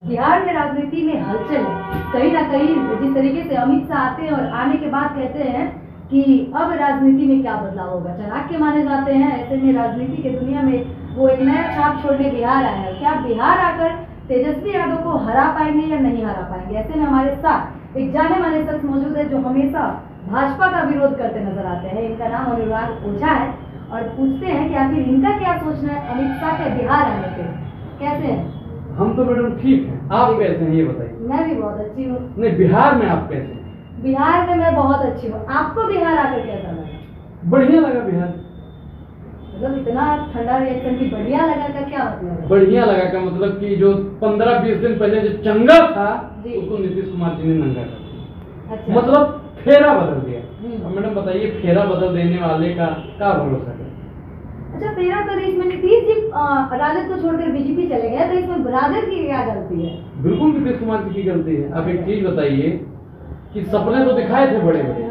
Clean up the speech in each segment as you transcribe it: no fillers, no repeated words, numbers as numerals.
बिहार में राजनीति में हलचल है। कहीं ना कहीं जिस तरीके से अमित शाह आते हैं और आने के बाद कहते हैं कि अब राजनीति में क्या बदलाव होगा, चाणक्य माने जाते हैं। ऐसे में राजनीति के दुनिया में वो एक नया छाप छोड़ने बिहार आए हैं। क्या बिहार आकर तेजस्वी यादव को हरा पाएंगे या नहीं हरा पाएंगे? ऐसे में हमारे साथ एक जाने माने शख्स मौजूद है जो हमेशा भाजपा का विरोध करते नजर आते हैं। इनका नाम अनुराग ओझा है और पूछते हैं कि आखिर इनका क्या सोचना है अमित शाह के बिहार आने पे। कैसे हैं? हम तो मैडम ठीक हैं, आप कैसे हैं ये बताइए। मैं भी बहुत अच्छी हूँ। नहीं, बिहार में आप कैसे हैं? बिहार में मैं बहुत अच्छी हूँ। आपको बिहार आकर कैसा लगा? बढ़िया लगा बिहार। मतलब इतना ठंडा रिएक्शन की बढ़िया लगा का क्या मतलब है? बढ़िया लगा का मतलब कि जो 15-20 दिन पहले जो चंगा था उसको नीतीश कुमार जी ने नंगा कर दिया। अच्छा। मतलब फेरा बदल दिया। अब मैडम बताइए, फेरा बदल देने वाले का क्या भरोसा है? अच्छा, फेरा तो इसमें नीतीश जी राजद को छोड़कर बीजेपी चले गए, तो इसमें राजद की क्या गलती है? बिल्कुल नीतीश कुमार जी की गलती है। अब एक चीज बताइए कि सपने तो दिखाए थे बड़े बड़े,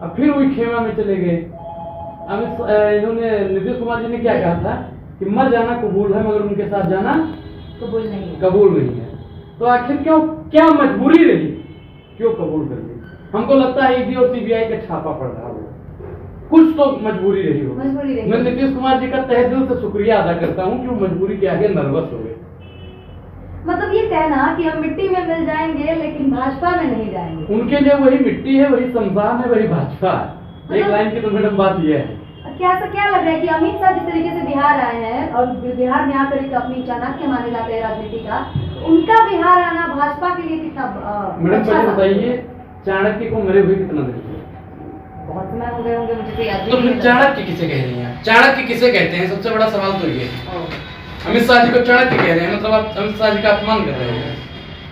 अब फिर वही खेमा में चले गए। इन्होंने नीतीश कुमार जी ने क्या कहा था कि मर जाना कबूल है मगर उनके साथ जाना कबूल नहीं है। कबूल नहीं है। तो आखिर क्यों, क्या मजबूरी रही, क्यों कबूल कर ली? हमको लगता है ईडी और सीबीआई का छापा पड़ रहा होगा, कुछ तो मजबूरी रही होगी। मैं नीतीश कुमार जी का तहे दिल से शुक्रिया अदा करता हूँ कि वो मजबूरी के आगे नर्वस हो गए। मतलब ये कहना कि हम मिट्टी में मिल जाएंगे लेकिन भाजपा में नहीं जाएंगे, उनके लिए वही मिट्टी है, वही शमशान है, वही भाजपा है। एक लाइन की तो मैडम बात यह है। क्या लग रहा है कि अमित शाह जिस तरीके से बिहार आए हैं और बिहार में आकर एक अपनी चाणक्य माने जाते हैं राजनीति का, उनका बिहार आना भाजपा के लिए कितना मैडम पहले बताइए, चाणक्य को मरे हुए कितना देर हुआ? बहुत समय हो गए होंगे, मुझे तो याद नहीं। तो फिर चाणक्य किसे कह रही हैं? चाणक्य किसे कहते हैं? सबसे बड़ा सवाल तो ये है। अमित शाह जी को चाणक्य कह रहे हैं, मतलब आप अमित शाह जी का अपमान कर रहे हैं।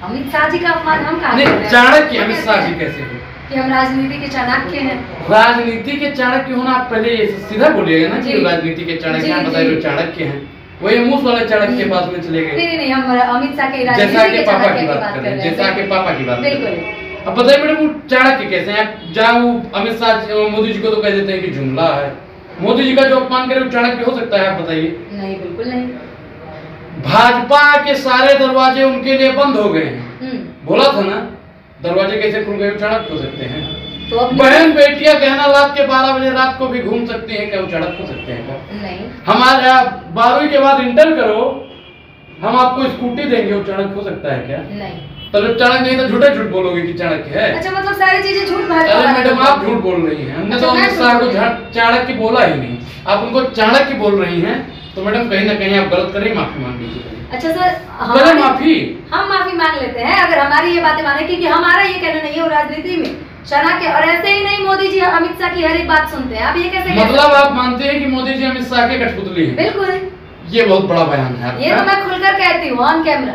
अमित शाह जी का अपमान हम कहाँ कर रहे हैं? चाणक्य अमित शाह जी कैसे हो कि हम राजनीति के चाणक्य हैं? राजनीति के चाणक्य होना, आप पहले ये सीधा बोलिएगा ना कि राजनीति के चाणक्य हैं, बताइए जो चाणक्य हैं वही मूस वाले चाणक्य के पास में चले गए। नहीं, हम अमित शाह के जैसा के पापा की बात कर रहे हैं, जैसा के पापा की बात। बिल्कुल। अब बताइए मैडम, वो चाणक्य कैसे हैं? जहाँ वो अमित शाह मोदी जी को तो कह देते हैं कि जुमला है। मोदी जी का जो अपमान करे वो चाणक्य हो सकता है? आप बताइए। नहीं, बिल्कुल नहीं। भाजपा के सारे दरवाजे उनके लिए बंद हो गए हैं। बोला था ना, दरवाजे कैसे खुल गए? चाणक्य हो सकते हैं। तो बहन बेटियां गहना रात के 12 बजे रात को भी घूम सकती हैं, क्या वो चाणक्य हो सकते हैं? क्या नहीं। हमारे 12वीं के बाद इंटर करो, हम आपको स्कूटी देंगे, वो चाणक्य हो सकता है क्या? नहीं। तो जब चाणक्य नहीं तो झूठे झूठ बोलोगे कि चाणक्य है। अच्छा, मतलब सारी चीजें झूठ भाग। अरे मैडम, आप झूठ बोल रही हैं। हमने तो अमित शाह को चाणक्य बोला ही नहीं, आप उनको चाणक्य बोल रही हैं। तो मैडम कहीं ना कहीं आप गलत करें, माफी मांग लीजिए। अच्छा सर, हम माफी मांग लेते हैं अगर हमारी ये बातें माने, क्योंकि हमारा ये कहना नहीं है वो राजनीति में चाणक्य। और ऐसे ही नहीं, मोदी जी अमित शाह की हर एक बात सुनते हैं। आप ये कैसे मतलब आप मानते हैं कि मोदी जी अमित शाह के कठपुतली हैं? बिल्कुल। ये बहुत बड़ा बयान है आपका। ये तो मैं खुलकर कहती हूँ ऑन कैमरा।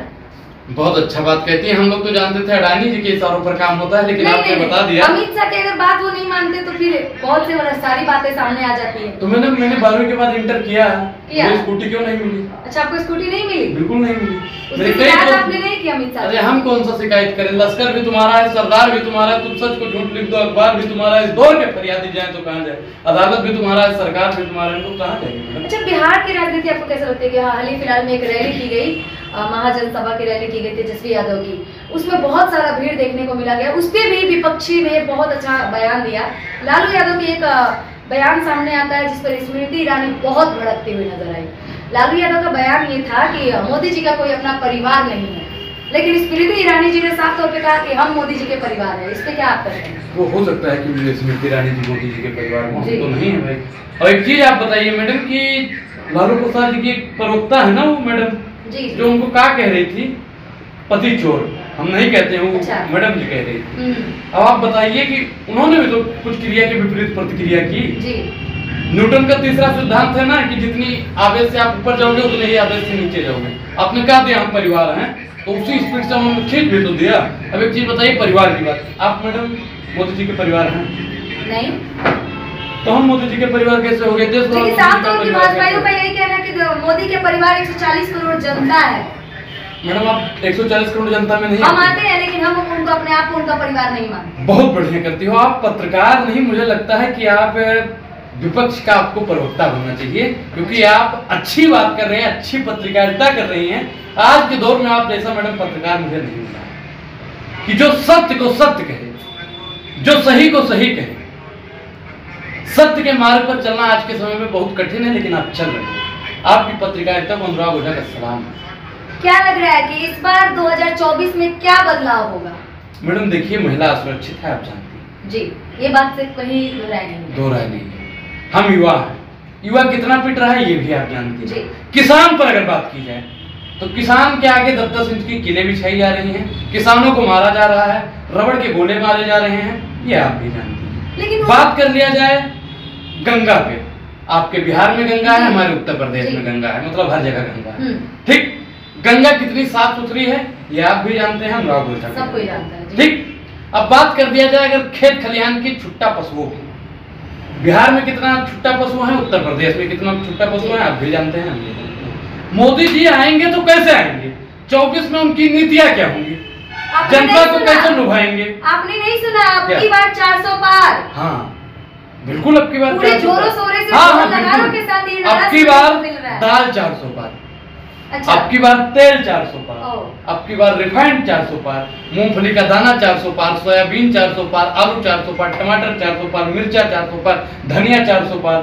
बहुत अच्छा बात कहती है। हम लोग तो जानते थे अडानी जी के इशारों पर काम होता है, लेकिन आपने बता दिया। अमित शाह की अगर बात वो नहीं मानते तो फिर बहुत से सारी बातें सामने आ जाती है। तो मैंने 12वीं के बाद इंटर किया, मुझे स्कूटी क्यों नहीं मिली? अच्छा, आपको स्कूटी नहीं मिली? बिल्कुल नहीं मिली। आपने नहीं किया अमित शाह? अरे हम कौन सा शिकायत करें? लश्कर भी तुम्हारा है, सरदार भी तुम्हारा है, तुम सच को झूठ लिख दो, अखबार भी तुम्हारा है, इस दौर के फरियादी जाए तो कहाँ जाए? अदालत भी तुम्हारा है, सरकार भी तुम्हारा है, तो कहाँ जाएंगे? अच्छा, बिहार की राजनीति आपको कैसा लगता है कि हाल ही फिलहाल में एक रैली की गई, महाजनसभा की रैली की गई तेजस्वी यादव की, उसमें बहुत सारा भीड़ देखने को मिला गया। उस पर भी विपक्षी ने बहुत अच्छा बयान दिया। लालू यादव की एक बयान सामने आता है जिस पर स्मृति ईरानी बहुत भड़कती हुई नजर आई। लालू यादव का बयान ये था कि मोदी जी का कोई अपना परिवार नहीं है, लेकिन स्मृति ईरानी जी ने साफ तौर पे कहा कि हम मोदी जी के परिवार हैं। इस पे क्या आप कहते हैं? वो हो सकता है कि स्मृति ईरानी जी मोदी जी के परिवार में तो नहीं है भाई। और एक चीज आप बताइए मैडम कि लालू प्रसाद जी की एक प्रवक्ता है ना वो मैडम जी, जो उनको क्या कह रही थी, पति चोर। हम नहीं कहते हैं, वो अच्छा। मैडम जी कह रही थी। अब आप बताइए कि उन्होंने भी तो कुछ क्रिया के विपरीत प्रतिक्रिया की जी। न्यूटन का तीसरा सिद्धांत है ना कि जितनी आवेश से आप ऊपर जाओगे उतने ही आवेश से नीचे जाओगे। आपने कहा दिया हम परिवार हैं, तो उसी स्पीड से हमने खींच भी तो दिया। अब एक चीज बताइए, परिवार की बात, आप मैडम मोदी जी के परिवार हैं? नहीं। तो हम मोदी जी के परिवार कैसे हो गए? देश भाजपाइयों का यही कहना है कि मोदी के परिवार 140 करोड़ जनता है। मैडम, आप 140 करोड़ जनता में नहीं हम आते हैं, लेकिन हम उनको अपने आप को उनका परिवार नहीं मानते। बहुत बढ़िया करती हो आप। पत्रकार नहीं, मुझे लगता है कि आप विपक्ष का आपको प्रवक्ता बनना चाहिए, क्योंकि आप अच्छी बात कर रहे हैं, अच्छी पत्रकारिता कर रही हैं। आज के दौर में आप जैसा मैडम पत्रकार मुझे नहीं मिला है कि जो सत्य को सत्य कहे, जो सही को सही कहे। सत्य के मार्ग पर चलना आज के समय में बहुत कठिन है, लेकिन आप चल रहे हैं। आपकी पत्रकारिता को अनुराग ओझा का सलाम। क्या लग रहा है कि इस बार 2024 में क्या बदलाव होगा? मैडम देखिए, महिला असुरक्षित है, आप जानती हैं जी, ये बात से कहीं दो राय नहीं है। हम युवा हैं, युवा कितना पिट रहा है ये भी आप जानती हैं। किसान पर अगर बात की जाए तो किसान के आगे 10-10 इंच की किलें बिछाई जा रही हैं, किसानों को मारा जा रहा है, रबड़ के गोले मारे जा रहे हैं, ये आप भी जानती हैं। लेकिन बात कर लिया जाए गंगा पे, आपके बिहार में गंगा है, हमारे उत्तर प्रदेश में गंगा है, मतलब हर जगह गंगा है, ठीक। गंगा कितनी साफ सुथरी है ये आप भी जानते हैं, अनुराग ओझा सब कोई जानता है, ठीक। अब बात कर दिया जाए अगर खेत खलिहान की छुट्टा पशुओं की, बिहार में कितना छुट्टा पशु है, उत्तर प्रदेश में कितना छुट्टा पशु है, आप भी जानते हैं, हम भी जानते हैं। मोदी जी आएंगे तो कैसे आएंगे? 24 में उनकी नीतियां क्या होंगी? जनता को कैसे लुभाएंगे? आपने नहीं सुना? आपकी बार 400 पार। हाँ बिल्कुल, अब की बार पूरे जोरों शोरों से हाँ के साथ अब की बार दाल 400 पार, अच्छा। अब की बार तेल 400 पार, अब की बार रिफाइंड 400 पार, मूंगफली का दाना 400 पार, सोयाबीन 400 पार, आलू 400 पार, टमाटर 400 पार, मिर्चा 400 पार, धनिया 400 पार,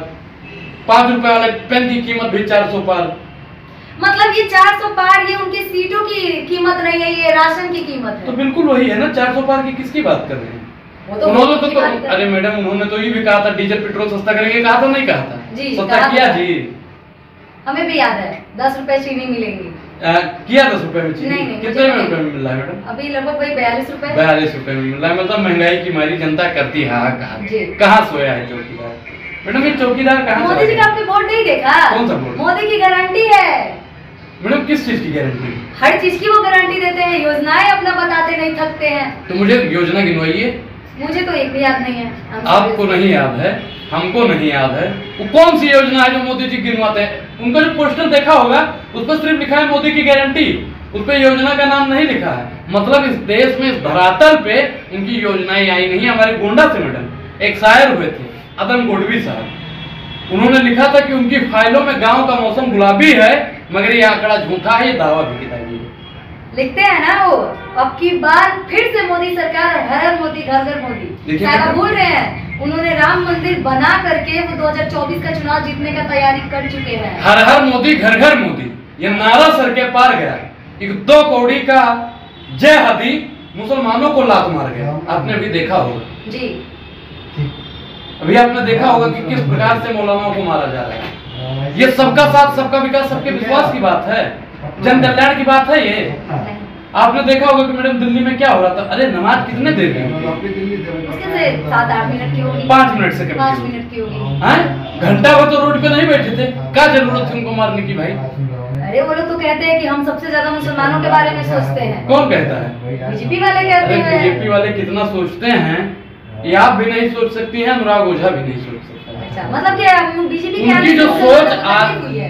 5 रुपए वाले पेन की कीमत भी 400 पार। मतलब ये 400 पार ये उनकी सीटों की कीमत नहीं है, ये राशन की कीमत है। तो बिल्कुल वही है ना, 400 पार की किसकी बात कर रहे हैं? उन्होंने तो अरे मैडम उन्होंने तो ये भी कहा था डीजल पेट्रोल सस्ता करेंगे, कहा था नहीं कहा था? जी, सस्ता किया जी, हमें भी याद है 10 रुपए चीनी मिलेंगी, किया 10 रुपए में चीनी। नहीं, कितने रुपए में मिल रहा है मैडम? अभी लगभग वही 42 रुपए। 42 रुपए में मिल रहा है, मतलब महंगाई की मारी जनता करती है कहाँ सोया है चौकीदार? मैडम ये चौकीदार कहाँ? मोदी जी का आपने बोर्ड नहीं देखा? कौन सा बोर्ड? मोदी की गारंटी है। मैडम किस चीज की गारंटी? हर चीज की वो गारंटी देते हैं, योजनाएं अपना बताते नहीं थकते हैं। तो मुझे योजना गिनवाइए। मुझे तो एक भी याद नहीं है। आपको नहीं याद है, हमको नहीं याद है। वो कौन सी योजना है जो मोदी जी गिनवाते हैं? उनका जो पोस्टर देखा होगा उस पर सिर्फ लिखा है मोदी की गारंटी, उस पर योजना का नाम नहीं लिखा है। मतलब इस देश में, इस धरातल पे उनकी योजनाएं आई नहीं। हमारे गोंडा से मैडम एक शायर हुए थे, अदम गोडवी साहब, उन्होंने लिखा था कि उनकी फाइलों में गांव का मौसम गुलाबी है, मगर ये आंकड़ा झूठा है, ये दावा भी किताबी है। लिखते हैं ना वो, अब की बार फिर से मोदी सरकार, हर हर मोदी घर घर मोदी। शायद भूल रहे हैं, उन्होंने राम मंदिर बना करके वो 2024 का चुनाव जीतने का तैयारी कर चुके हैं। हर हर मोदी घर घर मोदी, ये नारा सर के पार गया। एक 2 कौड़ी का जय हदी मुसलमानों को लात मार गया। आपने भी देखा होगा जी, अभी आपने देखा होगा कि किस प्रकार से मौलानाओं को मारा जा रहा है। ये सबका साथ सबका विकास सबके विश्वास की बात है, जन कल्याण की बात है ये। आपने देखा होगा कि मैडम दिल्ली में क्या हो रहा था? अरे नमाज कितने देर की होगी? 7-8 मिनट की होगी, 5 मिनट से 5 मिनट की होगी। घंटा भर तो रोड पे नहीं बैठे थे, क्या जरूरत थी उनको मारने की भाई? अरे वो लोग तो कहते हैं कि हम सबसे ज्यादा मुसलमानों के बारे में सोचते हैं। कौन कहता है? बीजेपी वाले कहते हैं। बीजेपी वाले कितना सोचते हैं ये आप भी नहीं सोच सकती हैं, अनुराग ओझा भी नहीं सोच सकता। अच्छा, मतलब क्या बीजेपी उनकी जो सोच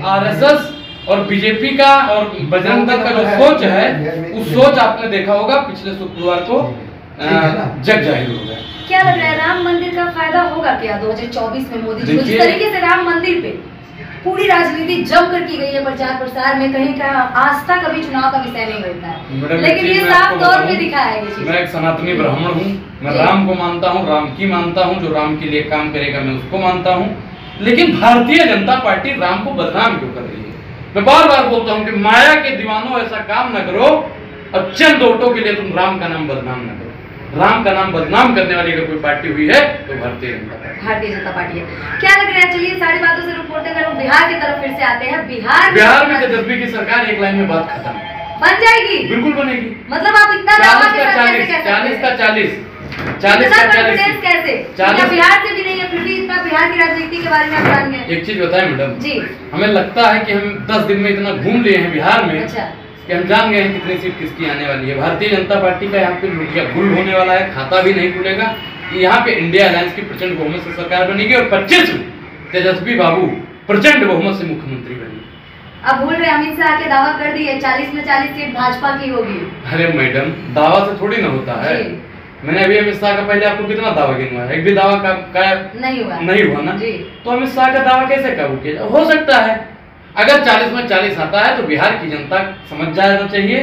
आरएसएस और बीजेपी का और बजरंग दल का जो सोच है, उस सोच आपने देखा होगा पिछले शुक्रवार को जग जाहिर हो गया। क्या लग रहा है राम मंदिर का फायदा होगा क्या 2024 में? मोदी जी जिस तरीके से राम मंदिर पे पूरी राजनीति जमकर की गई है, प्रचार प्रसार में कहीं का आस्था कभी चुनाव का विषय नहीं होता है, लेकिन ये साफ तौर पे दिखा है ये चीज। मैं एक सनातनी ब्राह्मण हूँ, मैं राम को मानता हूँ, राम की मानता हूँ, जो राम के लिए काम करेगा मैं उसको मानता हूँ। लेकिन भारतीय जनता पार्टी राम को बदनाम क्यों कर रही है? मैं बार बार बोलता हूँ कि माया के दीवानों ऐसा काम न करो, और चंद वोटों के लिए तुम राम का नाम बदनाम न करो। राम का नाम बदनाम करने वाली अगर कोई पार्टी हुई है तो भारतीय जनता पार्टी है। क्या लग रहा है? चलिए सारी बातों से रिपोर्ट कर बिहार की तरफ फिर से आते हैं। बिहार में तेजस्वी की सरकार एक लाइन में बात खत्म, बन जाएगी, बिल्कुल बनेगी। मतलब आप इतना 40 का 40 कैसे? बिहार से भी नहीं है, फिर भी इतना बिहार की राजनीति के बारे में आप जान गए। एक चीज बताएं मैडम जी, हमें लगता है कि हम 10 दिन में इतना घूम लिए हैं बिहार में। अच्छा। कि हम जान गए हैं कितनी सीट किसकी आने वाली है। भारतीय जनता पार्टी का यहाँ पे लुटिया गुल होने वाला है, खाता भी नहीं खुलेगा। यहाँ पे इंडिया अलायंस की प्रचंड बहुमत से सरकार बनेगी और 25 तेजस्वी बाबू प्रचंड बहुमत से मुख्यमंत्री बनेंगे। अब भूल रहे अमित शाह के दावा कर दिए 40 में 40 सीट भाजपा की होगी। अरे मैडम दावा से थोड़ी ना होता है, मैंने अभी अमित शाह का पहले आपको कितना दावा गिनवाया, एक भी दावा का नहीं हुआ ना जी। तो अमित शाह का दावा कैसे काबू किया हो सकता है? अगर 40 में 40 आता है तो बिहार की जनता समझ जाना चाहिए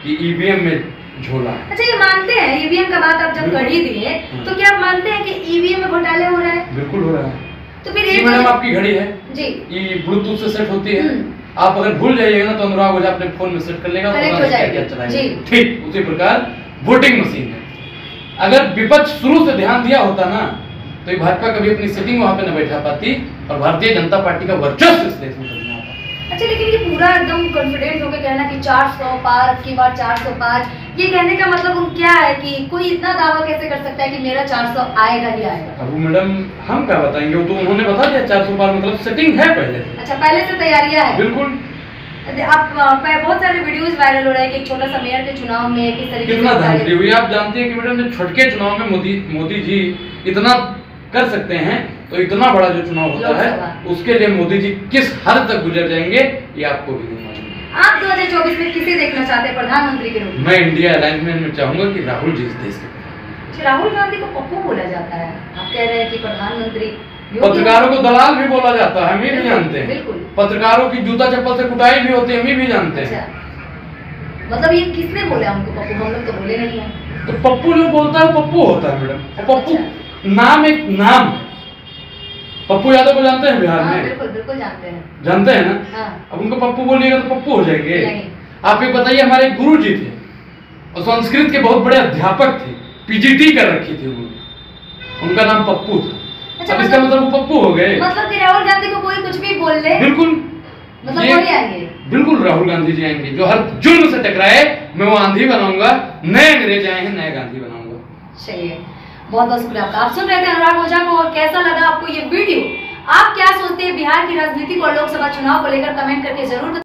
कि ईवीएम में झोला है। अच्छा, ये मानते हैं ईवीएम का बात आप जब कर ही दिए तो क्या आप मानते हैं कि ईवीएम में घोटाले हो रहे हैं? बिल्कुल हो रहा है। तो फिर मैडम आपकी घड़ी है जी, ये ब्लूटूथ से सेट होती है, आप अगर भूल जाइएगा ना तो अनुराग ओझा अपने फोन में सेट कर लेगा, ठीक उसी प्रकार वोटिंग मशीन है। अगर विपक्ष शुरू से ध्यान दिया होता ना तो भाजपा कभी अपनी सेटिंग वहां पे न बैठा पाती और भारतीय जनता पार्टी का वर्चस्व इस देश में करना आता। अच्छा, लेकिन ये पूरा एकदम कॉन्फिडेंट होकर कहना कि 400 पार की बार 405, ये कहने का मतलब क्या है कि कोई इतना दावा कैसे कर सकता है कि मेरा 400 आएगा ही आएगा? अब मैडम हम क्या बताएंगे, वो तो उन्होंने बता दिया 400 पार मतलब सेटिंग है पहले से। अच्छा, पहले से तैयारियां है? बिल्कुल। आप बहुत सारे वीडियोस वायरल हो रहे हैं कि एक छोटा सा मेयर के चुनाव में किस तरीके कितना धांधली हुई। आप जानते हैं कि मैडम जब छोटे चुनाव में मोदी जी इतना कर सकते हैं तो इतना बड़ा जो चुनाव होता है उसके लिए मोदी जी किस हद तक गुजर जाएंगे ये आपको भी नहीं मालूम। आप 2024 में किसे देखना चाहते हैं प्रधानमंत्री के रूप में? मैं इंडिया अलायंस में चाहूंगा कि राहुल जी इस देश के। राहुल गांधी को पप्पू बोला जाता है, आप कह रहे हैं कि प्रधानमंत्री। पत्रकारों को दलाल भी बोला जाता है, हम भी जानते हैं। पत्रकारों की जूता चप्पल से कुटाई भी होती है, हम भी जानते हैं। मतलब ये किसने बोला उनको पप्पू? हम लोग तो बोले नहीं है। तो पप्पू जो बोलता है पप्पू होता है मैडम। पप्पू नाम एक नाम। पप्पू यादव को जानते हैं बिहार में? बिल्कुल जानते हैं। जानते हैं ना? हाँ। अब उनको पप्पू बोलिएगा तो पप्पू हो जाएंगे? आप ये बताइए, हमारे गुरु जी थे और संस्कृत के बहुत बड़े अध्यापक थे, पीजीटी कर रखी थी उन्होंने, उनका नाम पप्पू था। अच्छा, अब इसका मतलब वो पप्पू हो गए। मतलब कि राहुल गांधी को कोई कुछ भी बोल ले? बिल्कुल, मतलब वही आएंगे। बिल्कुल राहुल गांधी जी आएंगे, जो हर जुल्म से टकराए मैं वो आंधी बनाऊंगा, नए अंग्रेज आए हैं नए गांधी बनाऊंगा। सही है, बहुत बहुत शुक्रिया आपका। आप सुन रहे थे अनुराग ओझा को, और कैसा लगा आपको ये वीडियो? आप क्या सोचते हैं बिहार की राजनीति को और लोकसभा चुनाव को लेकर कमेंट करके जरूर